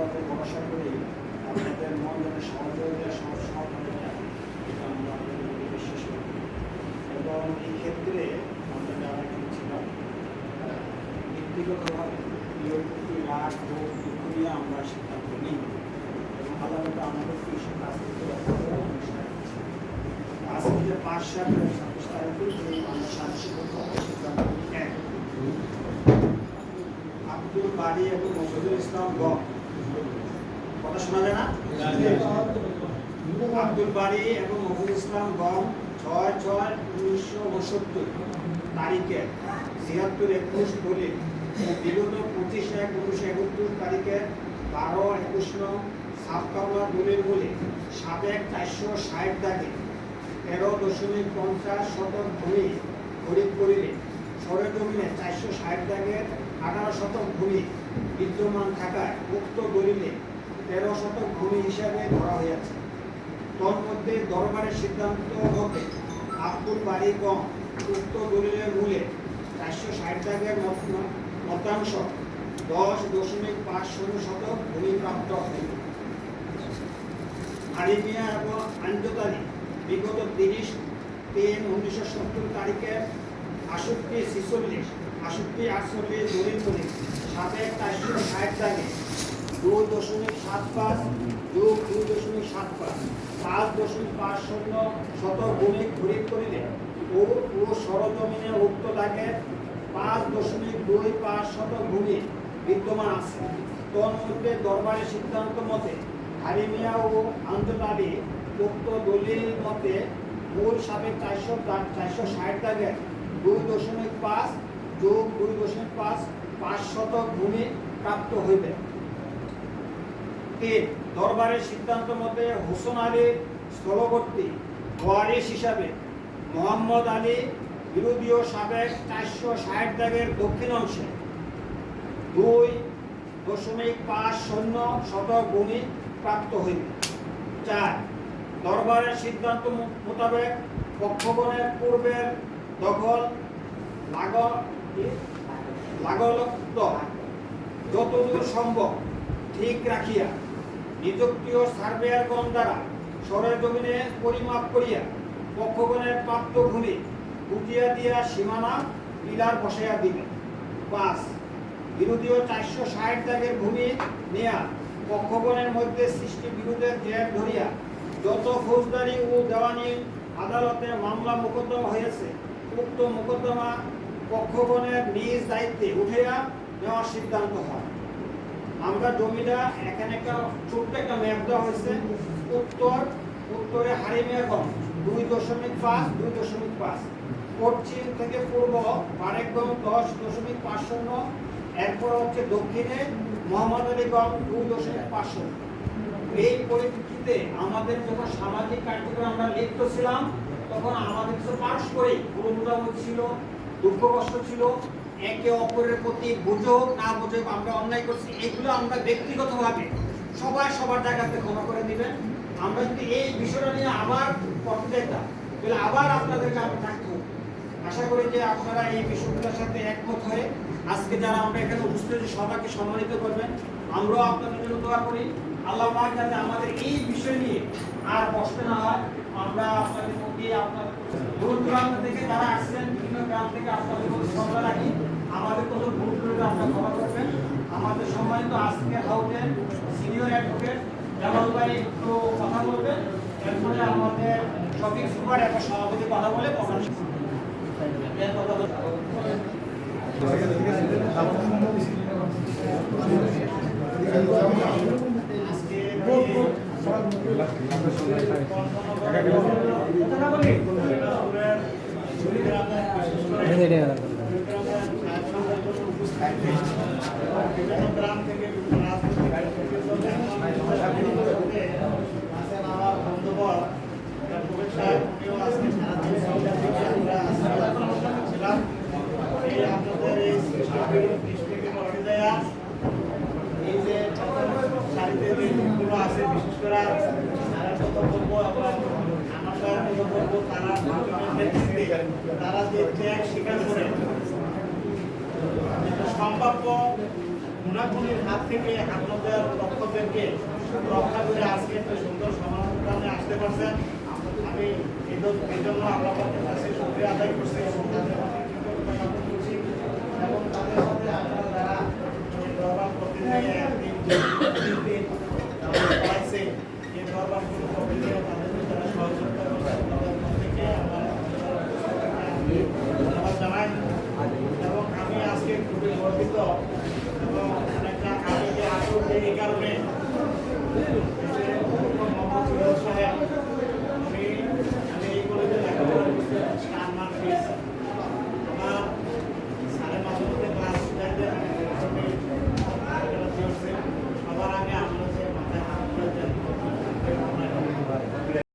আল্লাহকে ভরসা করি আপনাদের মন যেন সহযোগিতা সমর্থনে এটা আমরা আপনাদের মধ্যে বিশ্বাস করি। এবং এই ক্ষেত্রে আমরা যারা এখানে ছিলাম ব্যক্তিগতভাবে রাগ ভোগ দুঃখ নিয়ে আমরা সিদ্ধান্ত নিই এবং আদালতে আমাদের কৃষি কাজ করতে আজকে যে 5-7-26 তারিখে যে আমরা শান্তিপূর্ণ সিদ্ধান্ত এক আব্দুল বারী এবং মফিজুল ইসলাম গম কথা শোনা যায় না? আব্দুল বারী এবং মফিজুল ইসলাম গম 6/6/1969 তারিখে 73-21 বলে বিগত 25/1/1971 তারিখে 12-21 নং সাবকামলা দলিল বলে সাবেক 460 দাগে 13.50 শতক ভূমি খরিদ করিলে সরেজমিনে 460 দাগের 18 শতক ভূমি বিদ্যমান থাকায় উক্ত দলিলে 13 শতক ভূমি হিসাবে ধরা হইয়াছে। তন্মধ্যে দরবারের সিদ্ধান্ত মতে আব্দুল বারী গম উক্ত দলিলের মূলে 460 দাগের মতাংশ 10.50 শতক ভূমি প্রাপ্ত হইবে। আলী মিয়া এবং আঞ্জত আলী বিগত 30-3-1970 তারিখে 68-46 দলিল করে সাবেক 460 দাগে 2.75 যোগ 2.75 5.50 শতক ভূমি খরিদ করিলে ও সরজমিনে উক্ত দাগে 5.25 শতক ভূমি বিদ্যমান আছে। তন্মধ্যে দরবারের সিদ্ধান্ত মতে আলী মিয়া ও আঞ্জত আলী উক্ত দলিল মতে মূল সাবেক 460 দাগের 2.5 যোগ 2.5 শতক ভূমি প্রাপ্ত হইবে। দরবারের সিদ্ধান্ত মতে হোসেন আলীর স্থলবর্তী ওয়ারিশ হিসাবে মোহাম্মদ আলী বিরোধীয় সাবেক 460 দাগের দক্ষিণ অংশে 2.50 শতক ভূমি প্রাপ্ত হইবে। 4 দরবারের সিদ্ধান্ত মোতাবেক পক্ষগণের পূর্বের দখল লাগলক্ত যতদূর সম্ভব ঠিক রাখিয়া নিযুক্তীয় সার্ভেয়ারগণ দ্বারা সরেজমিনে পরিমাপ করিয়া পক্ষগণের প্রাপ্ত ভূমি উঠিয়া দিয়া সীমানা পিলার বসাইয়া দিবে। 5 বিরোধীয় 460 দাগের ভূমি নেয়া পক্ষগণের মধ্যে সৃষ্টি বিরোধের জের ধরিয়া যত ফৌজদারি ও দেওয়ানি আদালতে মামলা মোকদ্দমা হয়েছে উক্ত মোকদ্দমা পক্ষগণের নিজ দায়িত্বে উঠিয়া নেওয়ার সিদ্ধান্ত হয়। আমরা জমিটা এখানে একটা ছোট্ট একটা ম্যাপ দেওয়া হয়েছে। উত্তরে হারিমিয়াগঞ্জ 2.5 পশ্চিম থেকে পূর্ব বারেকগঞ্জ 10.50 এরপর হচ্ছে দক্ষিণে মোহাম্মদ আলীগঞ্জ 2.50। এই পরিপ্রেক্ষিতে আমাদের যখন সামাজিক কার্যক্রম আমরা লিপ্ত ছিলাম তখন আমাদের কিছু পারস্পরিক বোঝাবুঝি ছিল, দুঃখ কষ্ট ছিল, একে অপরের প্রতি বুঝুক না বুঝুক আমরা অন্যায় করছি এগুলো আমরা ব্যক্তিগতভাবে সবাই সবার জায়গাতে ক্ষমা করে দিবেন। আমরা যদি এই বিষয়টা নিয়ে আবার করতে যেতাম তাহলে আবার আপনাদেরকে আমরা থাকতে হবে। আশা করি যে আপনারা এই বিষয়গুলোর সাথে একমত হয়ে আজকে যারা আমরা এখানে উপস্থিত সবাইকে সম্মানিত করবেন। আমরাও আপনাদের জন্য দোয়া করি আল্লাহ পাক যাতে আমাদের এই বিষয় নিয়ে আর কষ্ট না হয়। আমরা আপনাদের মধ্যে আপনাদের দূর দূরান্ত থেকে যারা আসছেন বিভিন্ন গ্রাম থেকে আপনাদের মধ্যে শ্রদ্ধা রাখি আমাদের কোনো ভুল ত্রুটি আপনারা ক্ষমা করবেন। আমাদের সম্মানিত আজকে হাউসের সিনিয়র অ্যাডভোকেট জামাল ভাই একটু কথা বলবেন, এরপরে আমাদের শফিক সুপার একটা সভাপতি কথা বলে কথা তারা যে ত্যাগ স্বীকার করে সম্ভাব্য খুনাখুনির হাত থেকে আপনাদের পক্ষদেরকে রক্ষা করে আজকে একটা সুন্দর সমাধানে আসতে পারছেন। আমি এই জন্য আপনাদের কাছে শুকরিয়া আদায় করছি এবং তাদের প্রতি কৃতজ্ঞতা জ্ঞাপন করছি এবং তাদের সাথে আপনারা যারা দরবার করতে গিয়ে একদিন পড়াইছে এই দরবারগুলো করতে গিয়ে তাদেরকে যারা সহযোগিতা করছে তাদের প্রত্যেকে আমার ধন্যবাদ জানাই এবং আমি আজকে খুবই গর্বিত এবং অনেকটা আমি যে আসলে এই কারণে